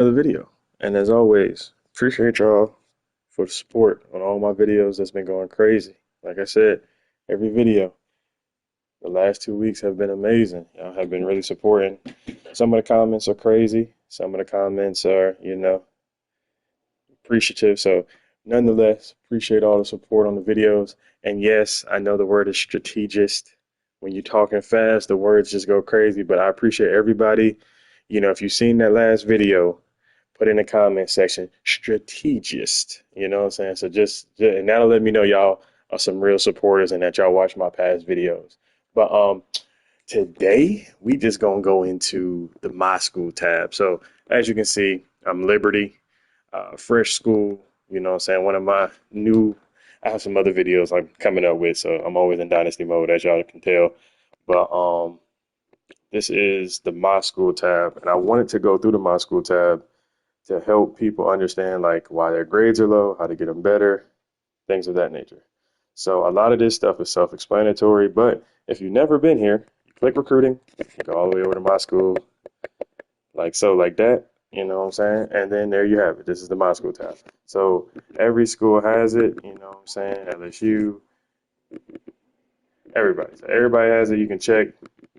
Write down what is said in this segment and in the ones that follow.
another video. And as always, appreciate y'all for the support on all my videos that's been going crazy. Like I said, every video, the last 2 weeks have been amazing. Y'all have been really supporting. Some of the comments are crazy. Some of the comments are, appreciative. So nonetheless, appreciate all the support on the videos. And yes, I know the word is strategist. When you're talking fast, the words just go crazy, but I appreciate everybody. If you've seen that last video, put in the comment section, strategist. You know what I'm saying? So and that'll let me know y'all are some real supporters and that y'all watch my past videos. But today we just gonna go into the My School tab. So as you can see, I'm Liberty, fresh school. You know what I'm saying? One of my new, I have some other videos I'm coming up with, so I'm always in Dynasty mode, as y'all can tell. But this is the My School tab, and I wanted to go through the My School tab to help people understand like why their grades are low, how to get them better, things of that nature. So a lot of this stuff is self-explanatory, but if you've never been here, you click recruiting, go all the way over to My School, like so, like that. You know what I'm saying? And then there you have it. This is the My School tab. So every school has it. You know what I'm saying? LSU, everybody. So everybody has it. You can check.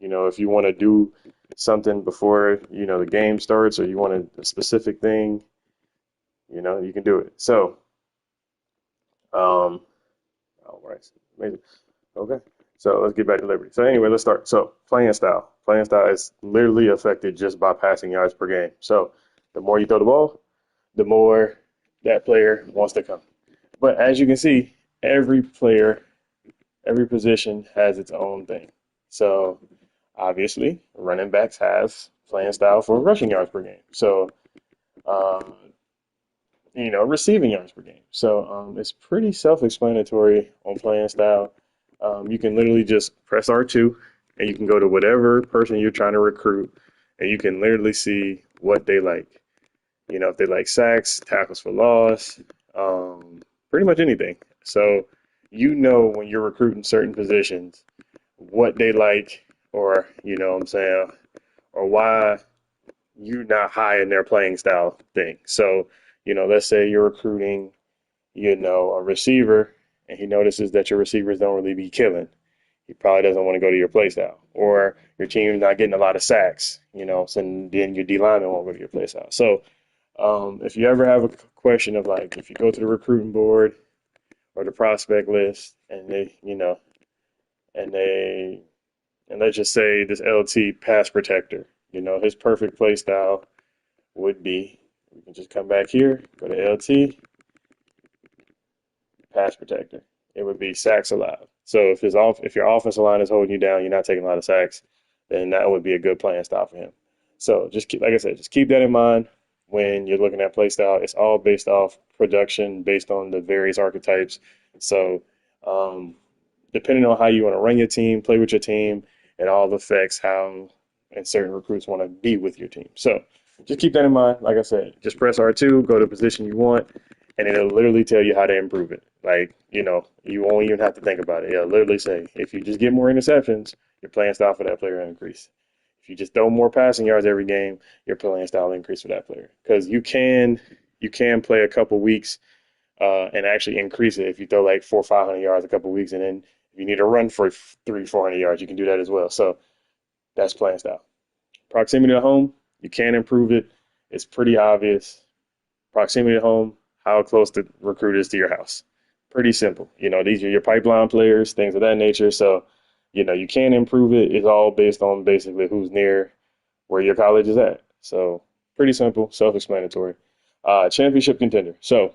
If you want to do something before the game starts, or you want a specific thing, you can do it. So, all right, amazing. Okay, so let's get back to Liberty. So anyway, let's start. So playing style. Playing style is literally affected just by passing yards per game. So the more you throw the ball, the more that player wants to come. But as you can see, every player, every position has its own thing. So obviously, running backs have playing style for rushing yards per game. So, um, receiving yards per game. So it's pretty self-explanatory on playing style. You can literally just press R2 and you can go to whatever person you're trying to recruit and you can literally see what they like. If they like sacks, tackles for loss, pretty much anything. So when you're recruiting certain positions, what they like, or what I'm saying, or why you're not high in their playing style thing. So, let's say you're recruiting, a receiver, and he notices that your receivers don't really be killing. He probably doesn't want to go to your play style. Or your team's not getting a lot of sacks, so then your D lineman won't go to your play style. So if you ever have a question of like, if you go to the recruiting board or the prospect list and and they, and let's just say this LT pass protector, his perfect play style would be, we can just come back here, go to LT, pass protector. It would be sacks allowed. So if your offensive line is holding you down, you're not taking a lot of sacks, then that would be a good playing style for him. So like I said, just keep that in mind when you're looking at play style. It's all based off production, based on the various archetypes. So depending on how you want to run your team, play with your team, it all affects how and certain recruits want to be with your team. So just keep that in mind. Like I said, just press R2, go to the position you want, and it'll literally tell you how to improve it. Like, you won't even have to think about it. It'll literally say, if you just get more interceptions, your playing style for that player will increase. If you just throw more passing yards every game, your playing style will increase for that player. Because you can play a couple weeks and actually increase it if you throw like 400 or 500 yards a couple weeks, and then if you need to run for 300 or 400 yards, you can do that as well. So that's playing style. Proximity to home, you can improve it. It's pretty obvious. Proximity to home, how close the recruit is to your house. Pretty simple. These are your pipeline players, things of that nature. So, you can improve it. It's all based on basically who's near where your college is at. So, pretty simple, self-explanatory. Championship contender. So,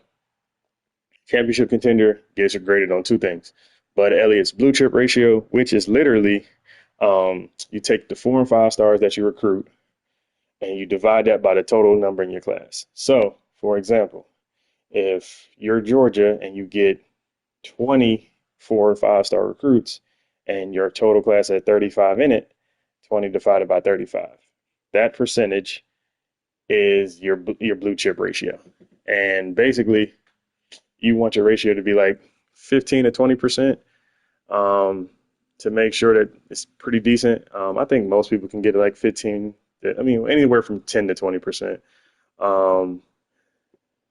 championship contender gets graded on two things. Bud Elliott's blue chip ratio, which is literally you take the 4 and 5 stars that you recruit and you divide that by the total number in your class. So, for example, if you're Georgia and you get 20 4 and 5 star recruits and your total class had 35 in it, 20 divided by 35. That percentage is your blue chip ratio. And basically, you want your ratio to be like 15 to 20% to make sure that it's pretty decent. I think most people can get like 15, I mean, anywhere from 10 to 20%. um,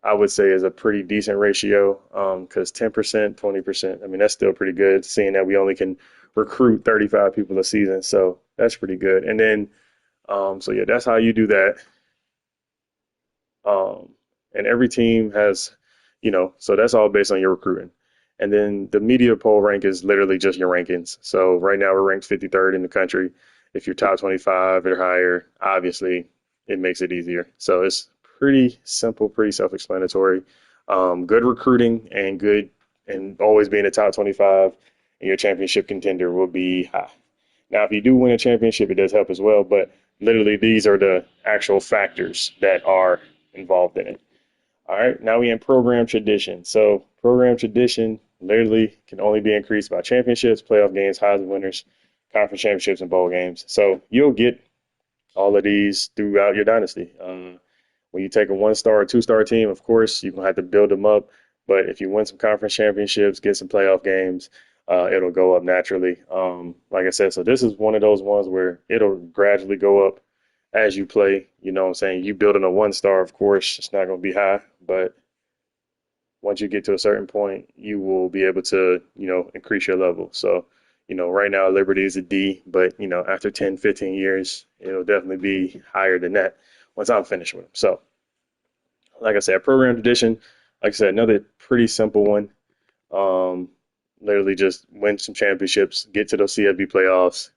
I would say is a pretty decent ratio, because 10%, 20%, I mean, that's still pretty good, seeing that we only can recruit 35 people a season. So that's pretty good. And then, so yeah, that's how you do that. Um, and every team has, so that's all based on your recruiting. And then the media poll rank is literally just your rankings. So right now we're ranked 53rd in the country. If you're top 25 or higher, obviously it makes it easier. So it's pretty simple, pretty self-explanatory. Good recruiting and good, and always being a top 25, and your championship contender will be high. Now, if you do win a championship, it does help as well, but literally these are the actual factors that are involved in it. All right, now we in program tradition. So program tradition literally can only be increased by championships, playoff games, Heisman winners, conference championships, and bowl games. So you'll get all of these throughout your dynasty. When you take a one-star or two-star team, of course, you're gonna have to build them up. But if you win some conference championships, get some playoff games, it'll go up naturally. Like I said, so this is one of those ones where it'll gradually go up as you play. You know what I'm saying? You building a one-star, of course, it's not gonna be high, but once you get to a certain point, you will be able to, increase your level. So, right now Liberty is a D, but, after 10, 15 years, it'll definitely be higher than that once I'm finished with them. So, like I said, program tradition, like I said, another pretty simple one. Um, Literally just win some championships, get to those CFB playoffs,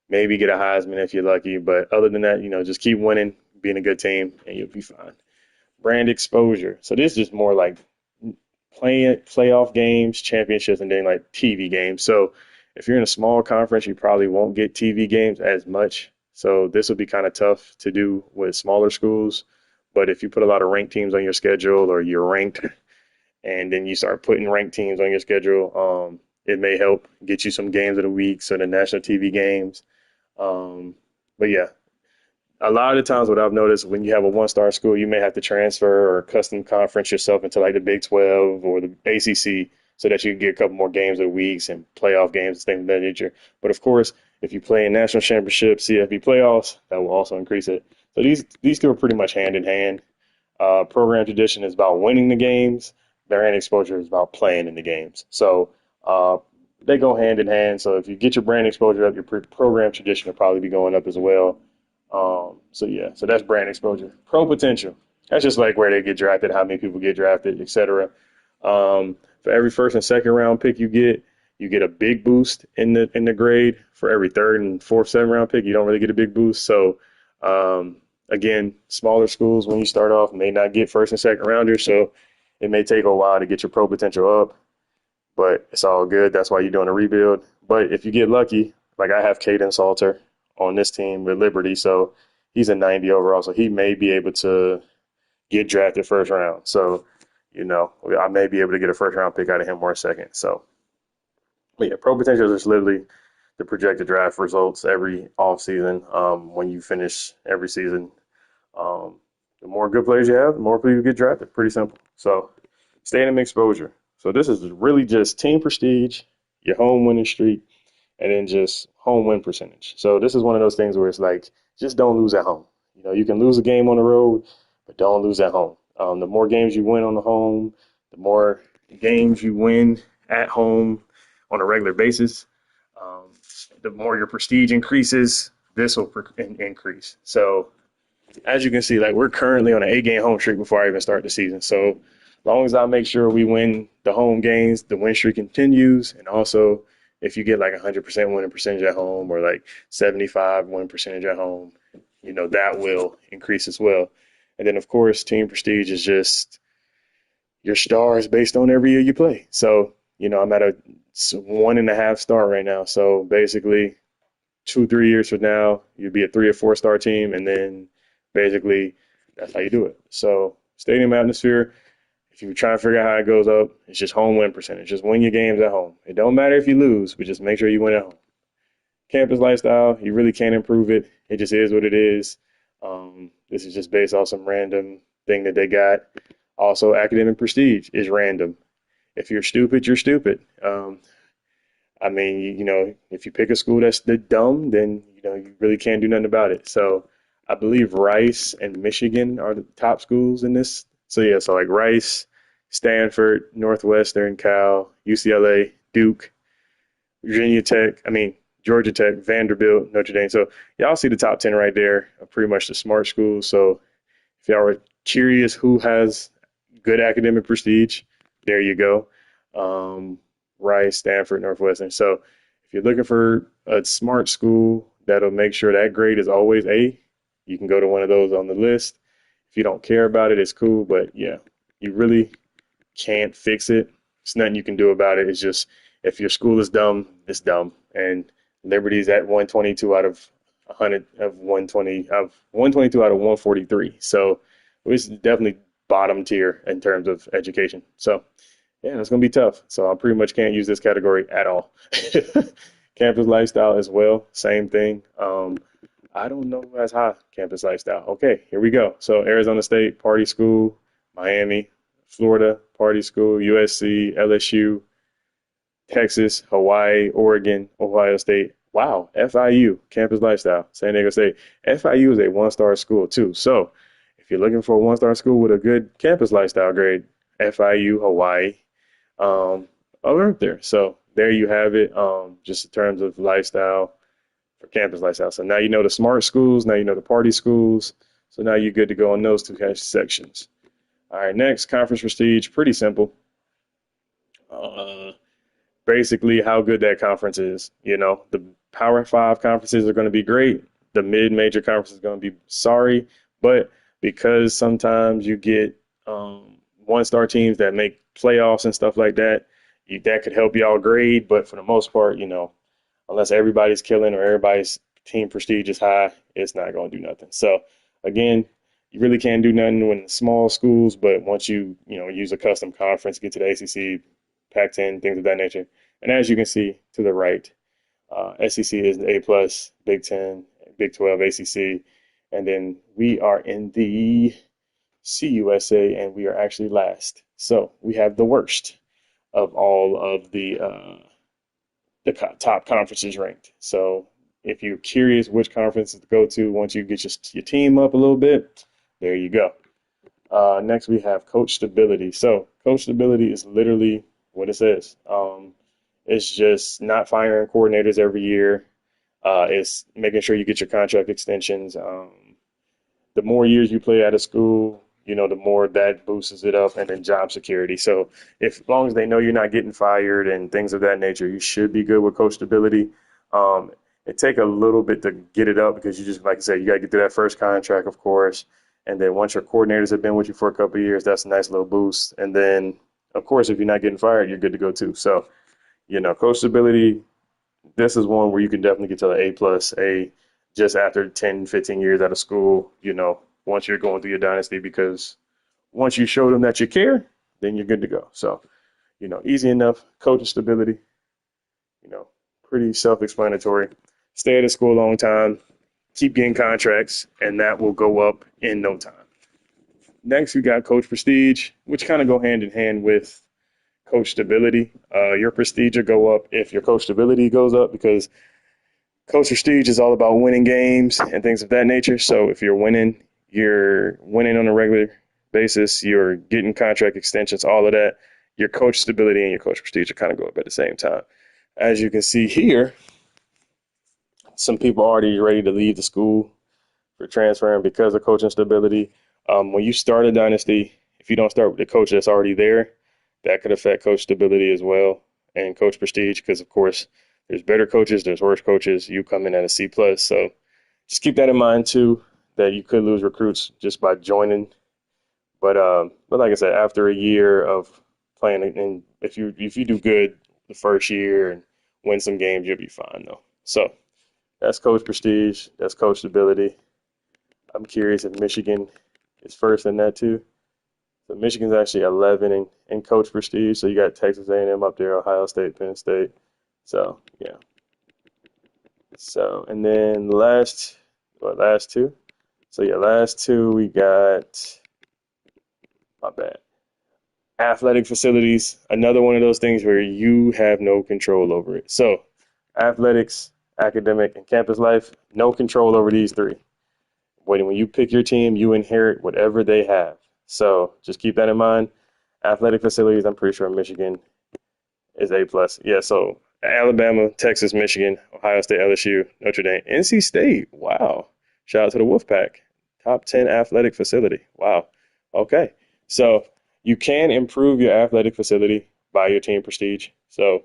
maybe get a Heisman if you're lucky. But other than that, just keep winning, being a good team, and you'll be fine. Brand exposure. So this is just more like playing playoff games, championships, and then like TV games. So if you're in a small conference, you probably won't get TV games as much. So this will be kind of tough to do with smaller schools. But if you put a lot of ranked teams on your schedule, or you're ranked and then you start putting ranked teams on your schedule, it may help get you some games of the week, so the national TV games. Um, but yeah, a lot of the times what I've noticed, when you have a one-star school, you may have to transfer or custom conference yourself into like the Big 12 or the ACC, so that you can get a couple more games of the weeks and playoff games and things of that nature. But of course, if you play in national championship, CFB playoffs, that will also increase it. So these two are pretty much hand in hand. Program tradition is about winning the games. Brand exposure is about playing in the games. So uh, they go hand in hand. So if you get your brand exposure up, your program tradition will probably be going up as well. So yeah, so that's brand exposure. Pro potential. That's just like where they get drafted, how many people get drafted, etc. For every first and second round pick you get a big boost in the grade. For every third and fourth, seventh round pick, you don't really get a big boost. So again, smaller schools when you start off may not get first and second rounders, so it may take a while to get your pro potential up, but it's all good. That's why you're doing a rebuild. But if you get lucky, like I have Caden Salter on this team with Liberty, so he's a 90 overall, so he may be able to get drafted first round. So, I may be able to get a first round pick out of him or a second. So, but yeah, pro potential is literally the projected draft results every off season. When you finish every season, um, the more good players you have, the more people get drafted. Pretty simple. So, stadium exposure. So this is really just team prestige, your home winning streak, and then just home win percentage. So this is one of those things where it's like, just don't lose at home. You can lose a game on the road, but don't lose at home. The more games you win on the home, the more games you win at home on a regular basis, um, the more your prestige increases. This will increase. So as you can see, like we're currently on an 8-game home streak before I even start the season. So as long as I make sure we win the home games, the win streak continues. And also, if you get like 100% winning percentage at home, or like 75 win percentage at home, that will increase as well. And then, of course, team prestige is just your stars based on every year you play. So, I'm at a 1.5 star right now. So basically, 2, 3 years from now, you'll be a 3 or 4 star team, and then basically that's how you do it. So stadium atmosphere, if you're trying to figure out how it goes up, it's just home win percentage. Just win your games at home. It don't matter if you lose, but just make sure you win at home. Campus lifestyle, you really can't improve it. It just is what it is. This is just based off some random thing that they got. Also, academic prestige is random. If you're stupid, you're stupid. I mean, if you pick a school that's dumb, then, you really can't do nothing about it. So I believe Rice and Michigan are the top schools in this. So yeah, so like Rice, Stanford, Northwestern, Cal, UCLA, Duke, Virginia Tech, Georgia Tech, Vanderbilt, Notre Dame. So y'all see the top 10 right there are pretty much the smart schools. So if y'all were curious who has good academic prestige, there you go. Um, Rice, Stanford, Northwestern. So if you're looking for a smart school that'll make sure that grade is always A, you can go to one of those on the list. If you don't care about it, it's cool. But yeah, you really can't fix it. There's nothing you can do about it. It's just if your school is dumb, it's dumb. And Liberty's at 122 out of 100 of 122 out of 143. So it's definitely bottom tier in terms of education. So yeah, it's gonna be tough. So I pretty much can't use this category at all. Campus lifestyle as well, same thing. I don't know who has high campus lifestyle. Okay, here we go. So Arizona State, party school, Miami, Florida, party school, USC, LSU, Texas, Hawaii, Oregon, Ohio State. Wow, FIU, campus lifestyle, San Diego State. FIU is a one-star school too. So if you're looking for a one-star school with a good campus lifestyle grade, FIU, Hawaii, are up there. So there you have it. Just in terms of lifestyle for campus lifestyle. So now you know the smart schools. Now you know the party schools. So now you're good to go on those two sections. All right, next, conference prestige. Pretty simple. Uh, Basically, how good that conference is. You know, the Power Five conferences are going to be great. The mid-major conference is going to be sorry, but because sometimes you get one-star teams that make playoffs and stuff like that, that could help y'all grade. But for the most part, unless everybody's killing or everybody's team prestige is high, it's not going to do nothing. So again, you really can't do nothing when small schools, but once you use a custom conference, get to the ACC, Pac-10, things of that nature. And as you can see to the right, SEC is A plus, Big 10, Big 12, ACC, and then we are in the CUSA, and we are actually last. So we have the worst of all of the top conferences ranked. So if you're curious which conferences to go to once you get your team up a little bit, there you go. Next, we have coach stability. So coach stability is literally what it says. It's just not firing coordinators every year. It's making sure you get your contract extensions. The more years you play at a school, the more that boosts it up, and then job security. So as long as they know you're not getting fired and things of that nature, you should be good with coach stability. It take a little bit to get it up because you just, like I said, you got to get through that first contract, of course. And then once your coordinators have been with you for a couple of years, that's a nice little boost. And then, of course, if you're not getting fired, you're good to go too. So, coach stability, this is one where you can definitely get to the A plus, just after 10, 15 years out of school, once you're going through your dynasty, because once you show them that you care, then you're good to go. So, easy enough, coaching stability, pretty self-explanatory. Stay at a school a long time, keep getting contracts, and that will go up in no time. Next, we got coach prestige, which kind of go hand in hand with coach stability. Your prestige will go up if your coach stability goes up, because coach prestige is all about winning games and things of that nature. So if you're winning on a regular basis, you're getting contract extensions, all of that. Your coach stability and your coach prestige will kind of go up at the same time. As you can see here, some people are already ready to leave the school for transferring because of coaching stability. When you start a dynasty, if you don't start with the coach that's already there, that could affect coach stability as well and coach prestige, because of course there's better coaches, there's worse coaches. You come in at a C plus, so just keep that in mind too, that you could lose recruits just by joining. But like I said, after a year of playing, and if you do good the first year and win some games, you'll be fine though. So that's coach prestige, that's coach stability. I'm curious if Michigan is first in that too. So Michigan's actually 11 in coach prestige. So you got Texas A&M up there, Ohio State, Penn State. So yeah. So and then last two. So yeah, last two we got, my bad, athletic facilities. Another one of those things where you have no control over it. So athletics, academic, and campus life, no control over these three. when you pick your team, you inherit whatever they have. So just keep that in mind. Athletic facilities, I'm pretty sure Michigan is A plus. Yeah, so Alabama, Texas, Michigan, Ohio State, LSU, Notre Dame, NC State. Wow. Shout out to the Wolfpack. Top 10 athletic facility. Wow. Okay. So you can improve your athletic facility by your team prestige. So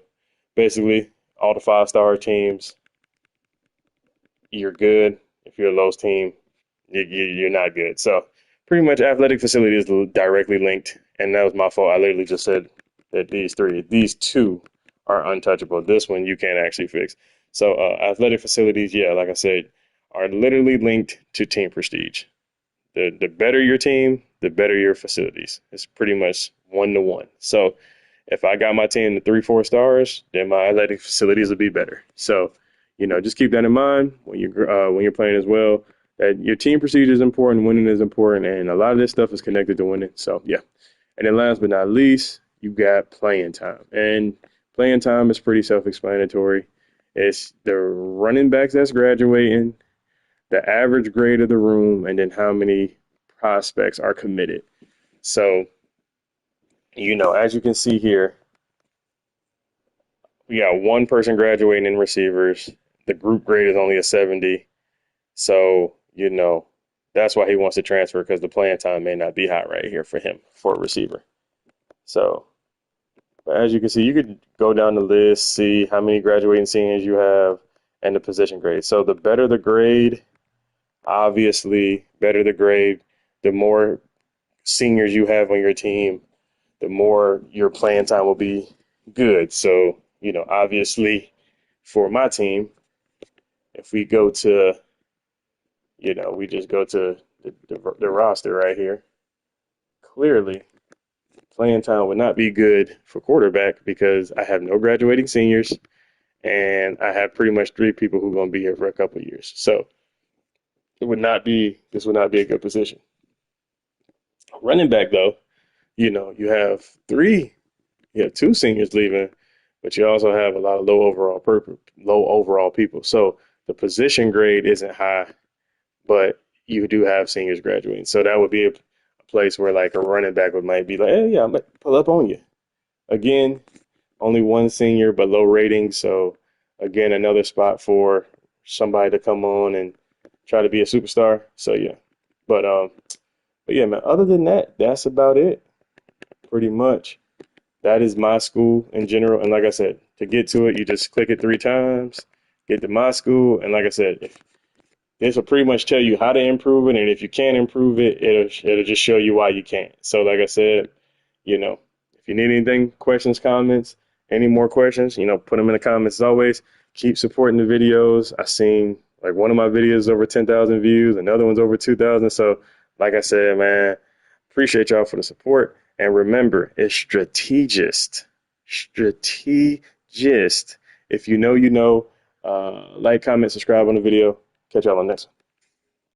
basically, all the 5-star teams, you're good. If you're a Lowe's team, you're not good. So pretty much athletic facility is directly linked. And that was my fault. I literally just said that these two are untouchable. This one you can't actually fix. So athletic facilities, yeah, like I said, are literally linked to team prestige. The better your team, the better your facilities. It's pretty much 1-to-1. So if I got my team to 3-4 stars, then my athletic facilities will be better. So, just keep that in mind when you're playing as well. That your team procedure is important, winning is important, and a lot of this stuff is connected to winning. So yeah. And then last but not least, you got playing time. And playing time is pretty self-explanatory. It's the running backs that's graduating, the average grade of the room, and then how many prospects are committed. So, as you can see here, we got one person graduating in receivers. The group grade is only a 70. So, that's why he wants to transfer, because the playing time may not be hot right here for him for a receiver. So, but as you can see, you could go down the list, see how many graduating seniors you have, and the position grade. So the better the grade, obviously, better the grade, the more seniors you have on your team, the more your playing time will be good. So, obviously, for my team, if we go to, we just go to the roster right here, clearly playing time would not be good for quarterback because I have no graduating seniors and I have pretty much 3 people who are going to be here for a couple of years. So this would not be a good position. Running back, though, you have 2 seniors leaving, but you also have a lot of low overall people. So the position grade isn't high, but you do have seniors graduating. So that would be a place where like a running back might be like, hey, yeah, I'm going to pull up on you. Again, only 1 senior, but low rating. So again, another spot for somebody to come on and try to be a superstar. So yeah, but yeah, man, other than that, that's about it. Pretty much. That is MySchool in general. And like I said, to get to it, you just click it 3 times, get to MySchool. And like I said, this will pretty much tell you how to improve it. And if you can't improve it, it'll just show you why you can't. So like I said, if you need anything, questions, comments, any more questions, put them in the comments. As always, keep supporting the videos. I seen like one of my videos over 10,000 views, another one's over 2,000. So like I said, man, appreciate y'all for the support. And remember, it's strategist. Strategist. If you know, like, comment, subscribe on the video. Catch y'all on the next one.